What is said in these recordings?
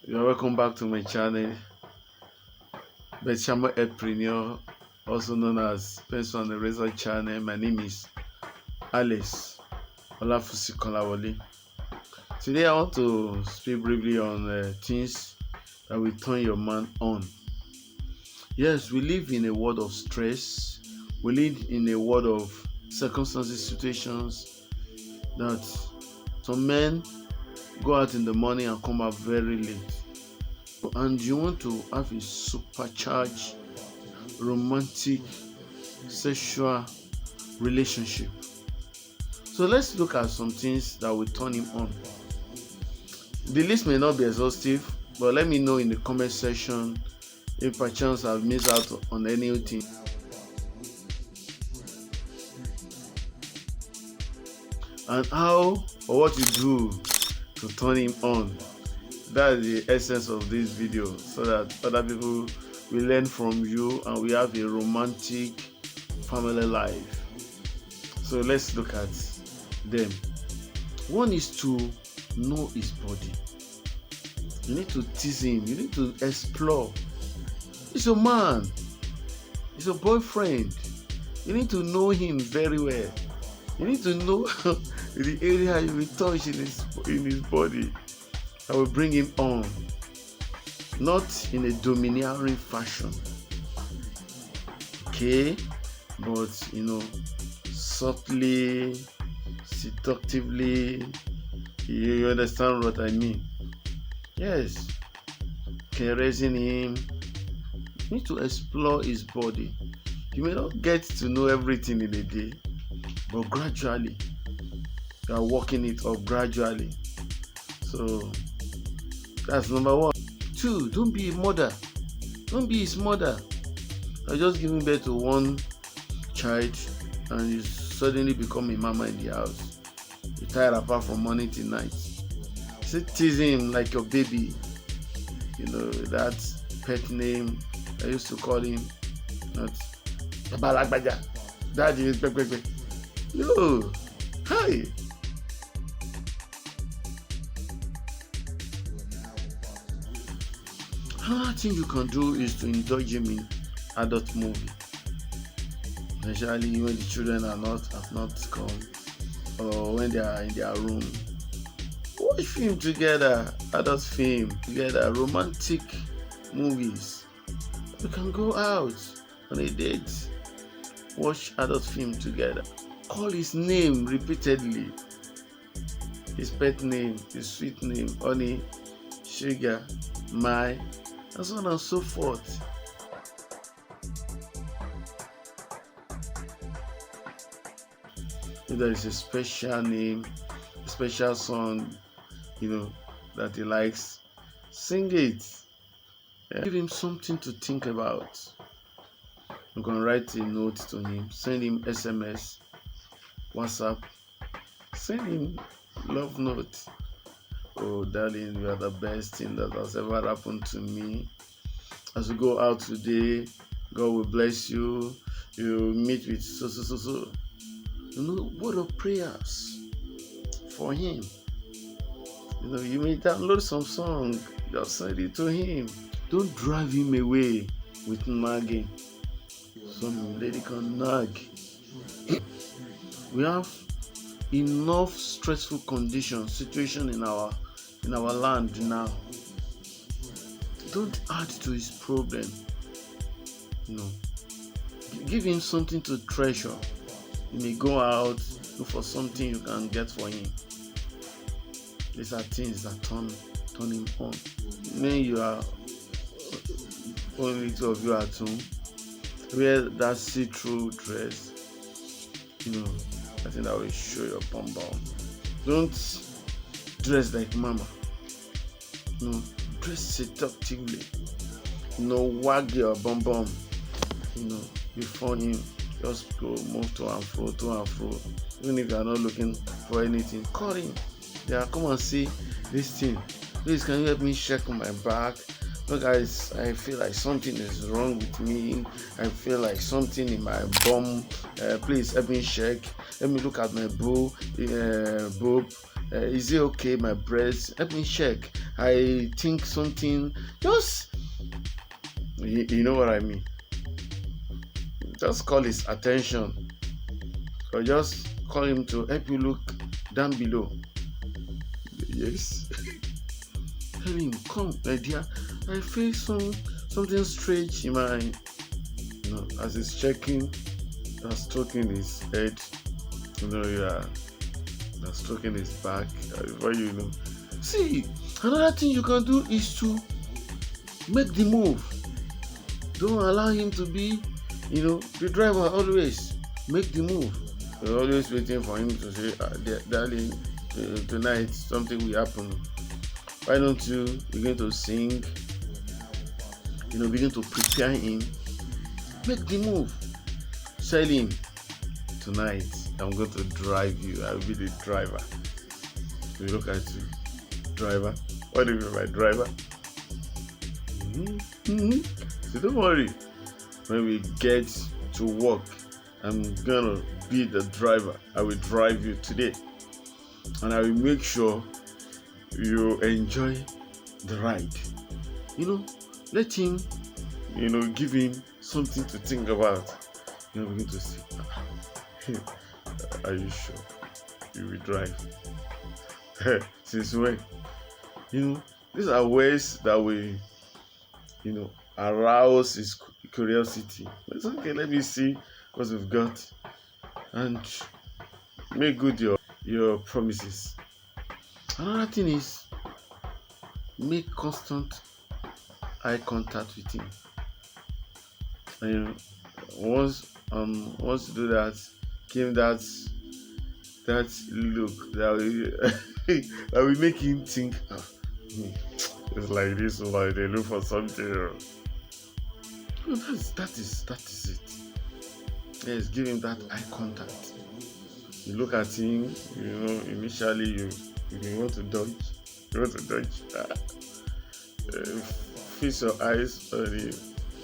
You're welcome back to my channel, Betchamo Entrepreneur, also known as Pencil and Eraser channel. My name is Alice Olafusi Kolawole. Today I want to speak briefly on things that will turn your man on. Yes, we live in a world of stress. We live in a world of circumstances, situations that some men go out in the morning and come back very late. And you want to have a supercharged, romantic, sexual relationship. So let's look at some things that will turn him on. The list may not be exhaustive, but let me know in the comment section if perchance I've missed out on anything. And how or what you do to turn him on. That's the essence of this video, so that other people will learn from you and we have a romantic family life. So let's look at them. One is to know his body. You need to tease him. You need to explore. He's your man. He's your boyfriend. You need to know him very well. You need to know the area you will touch in his body. I will bring him on, not in a domineering fashion, okay, but softly, seductively. You understand what I mean? Yes, caressing him. You need to explore his body. You may not get to know everything in a day, but gradually you are working it up gradually. So that's number one. Two, don't be a mother. Don't be his mother. You're just giving birth to one child and you suddenly become a mama in the house. You tired apart from morning till night. Say tease him like your baby. That pet name I used to call him. Not Balagbaja. Daddy is Pepe. No. Hi. Another thing you can do is to indulge him in adult movie, especially when the children have not come, or when they are in their room. Watch film together, adult film together, romantic movies. You can go out on a date, watch adult film together. Call his name repeatedly, his pet name, his sweet name, honey, sugar, my, and so on and so forth. If there is a special name, a special song, that he likes, sing it. Yeah. Give him something to think about. You can write a note to him, send him SMS, WhatsApp, send him love note. Oh, darling, you are the best thing that has ever happened to me. As we go out today, God will bless you. You meet with so. Word of prayers for him. You may download some song, just send it to him. Don't drive him away with nagging. Some lady can nag. We have enough stressful situation in our land now. Don't add to his problem. Give him something to treasure. You may go out, look for something you can get for him. These are things that turn him on. When you are only two of you at home, wear that see-through dress. I think that will show your bum bum. Don't dress like mama. Dress seductively. Wag your bum bum. Before him, just go move to and fro. Even if you are not looking for anything, call him. Yeah, come and see this thing. Please, can you help me check on my back? Look, guys, I feel like something is wrong with me. I feel like something in my bum. Please help me check. Let me look at my boob. Is it okay? My breast? Let me check. I think something. Just you know what I mean. Just call his attention, or just call him to help you look down below. Yes. Tell him, come, my dear. I feel something strange in my, as he's checking, stroking his head. Yeah, stroking his back. Before you know, see, another thing you can do is to make the move. Don't allow him to be, the driver. Always make the move. You're always waiting for him to say, darling, tonight something will happen. Why don't you begin to sing? Begin to prepare him. Make the move. Tell him, tonight I'm going to drive you. I'll be the driver. We look at you, driver. What do you mean by driver? So don't worry. When we get to work, I'm gonna be the driver. I will drive you today, and I will make sure you enjoy the ride. Let him, give him something to think about. Begin to say, are you sure you will drive? Since when? These are ways that we, arouse his curiosity. It's okay, let me see what we've got, and make good your promises. Another thing is, make constant eye contact with him. And once you do that, give him that look that will make him think, it's like this, like they look for something. That is it. Yes, give him that eye contact. You look at him, initially you want to dodge. Fix your eyes on him.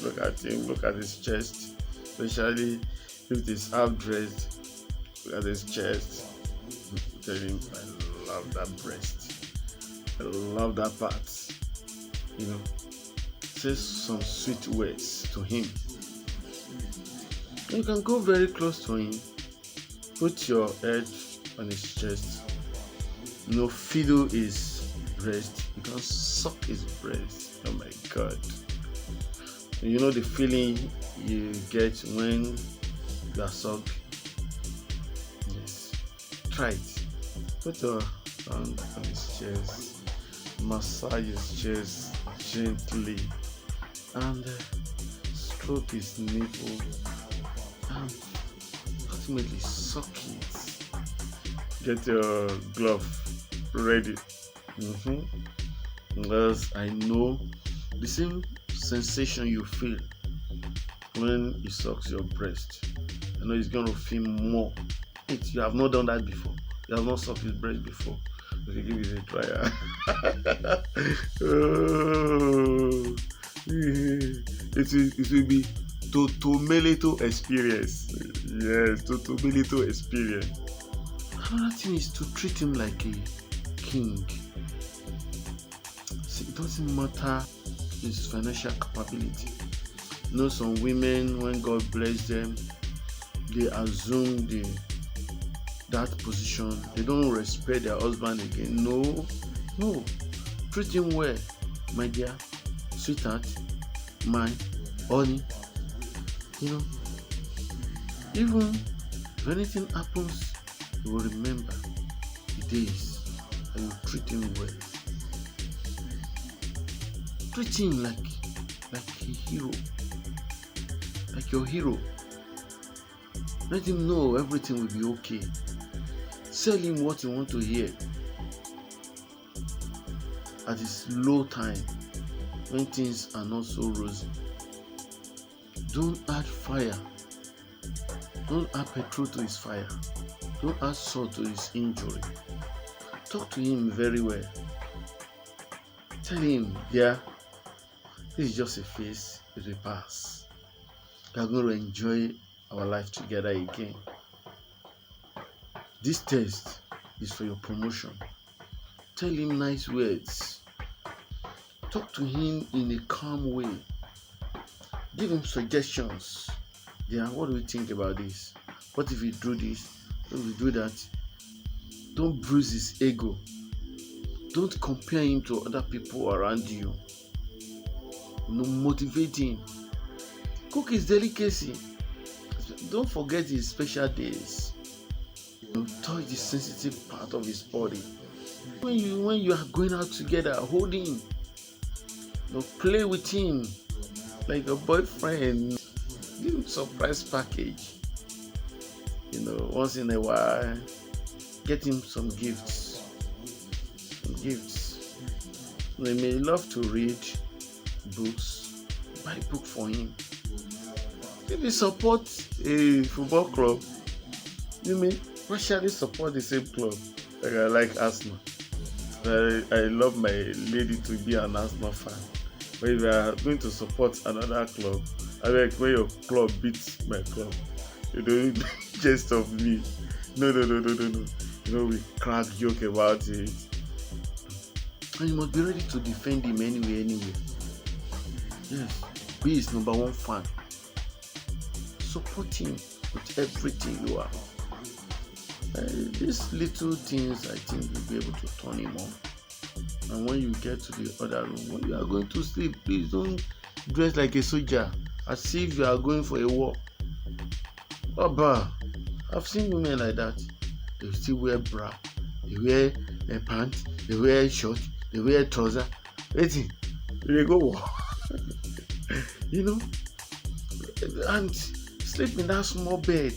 Look at him, look at his chest, especially if it is half dressed. Look at his chest. Tell him, I love that breast. I love that part. Say some sweet words to him. You can go very close to him. Put your head on his chest. Fiddle his breast. You can suck his breast. Oh my God. The feeling you get when you are sucked. Yes. Try it. Put your hand on his chest. Massage his chest gently. And stroke his nipple. And ultimately suck it. Get your glove ready. Because I know the same sensation you feel when he sucks your breast. I know he's going to feel more. You have not done that before. You have not sucked his breast before. Okay, give it a try. It will be Totomelito experience. Yes, Totomelito experience. Another thing is to treat him like a king. See, it doesn't matter his financial capability. Some women, when God bless them, they assume that position. They don't respect their husband again. No. Treat him well, my dear, sweetheart, my honey. Even if anything happens, you will remember the days and you treat him well. Treat him like a hero, like your hero. Let him know everything will be okay. Tell him what you want to hear at his low time, when things are not so rosy. Don't add fire. Don't add petrol to his fire. Don't add salt to his injury. Talk to him very well. Tell him, this is just a phase, it will pass. We are going to enjoy our life together again. This test is for your promotion. Tell him nice words. Talk to him in a calm way. Give him suggestions. Yeah, what do you think about this? What if you do this? What if you do that? Don't bruise his ego. Don't compare him to other people around you. Motivate him. Cook his delicacy. Don't forget his special days. Touch the sensitive part of his body. When you are going out together, hold him. Play with him like a boyfriend. Give him surprise package. Once in a while, get him some gifts. They may love to read books. Buy a book for him. If you support a football club, you may partially support the same club. Like I like Arsenal. I love my lady to be an Arsenal fan. But if you are going to support another club, I like when your club beats my club. Just of me. No. We crack joke about it. And you must be ready to defend him anyway. Yes, be his number one fan. Support him with everything you are. These little things, I think, will be able to turn him on. And when you get to the other room, when you are going to sleep, please don't dress like a soldier, as if you are going for a war. I've seen women like that. They still wear bra, they wear a pant, they wear short, they wear trouser. Waiting, they go war. And sleep in that small bed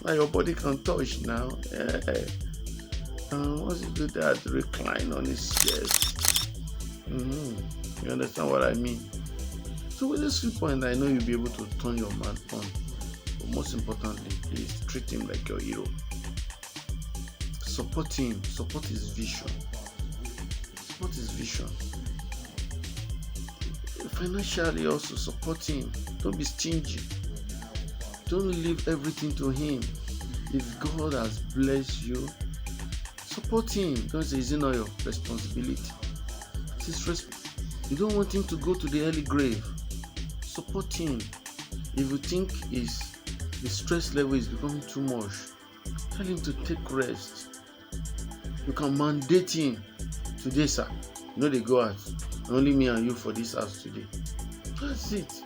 that your body can touch now. And once you do that, recline on his chest. You understand what I mean? So with this 3 points, I know you'll be able to turn your man on. But most importantly, please treat him like your hero. Support him. Support his vision. Financially also support him. Don't be stingy. Don't leave everything to him. If God has blessed you, support him. Don't say it's not your responsibility. You don't want him to go to the early grave. Support him. If you think the stress level is becoming too much, tell him to take rest. You can mandate him. Today, sir, they go out. Only me and you for this house today. That's it.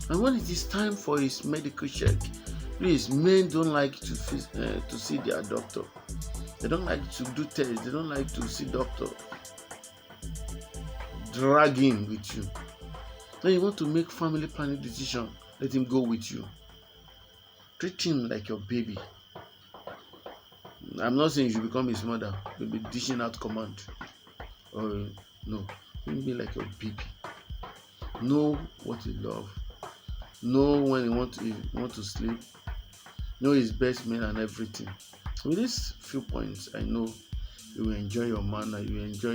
And when it is time for his medical check, please, men don't like to see their doctor. They don't like to do tests. They don't like to see doctor. Drag him with you. Then you want to make family planning decision, let him go with you. Treat him like your baby. I'm not saying you should become his mother. You'll be dishing out command. No. Be like your baby. Know what he loves. Know when he want to sleep. Know his best meal and everything. With these few points, I know you will enjoy your manner. You will enjoy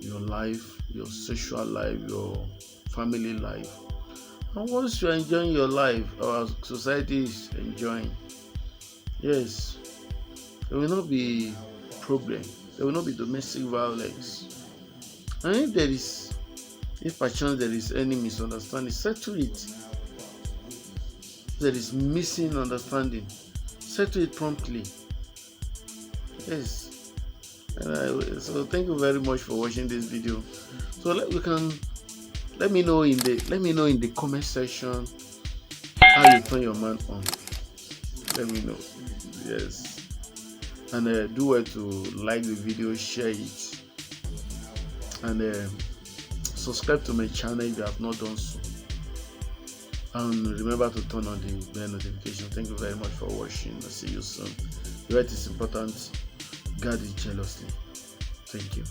your life, your sexual life, your family life. And once you are enjoying your life, our society is enjoying. Yes, there will not be problem. There will not be domestic violence. And if perchance there is any misunderstanding, settle it. There is missing understanding, settle it promptly. Yes. So thank you very much for watching this video. So let me know in the comment section how you turn your man on. Let me know. Yes. And do well to like the video, share it, and subscribe to my channel if you have not done so. And remember to turn on the bell notification. Thank you very much for watching. I'll see you soon. The right is important. Guard it jealously. Thank you.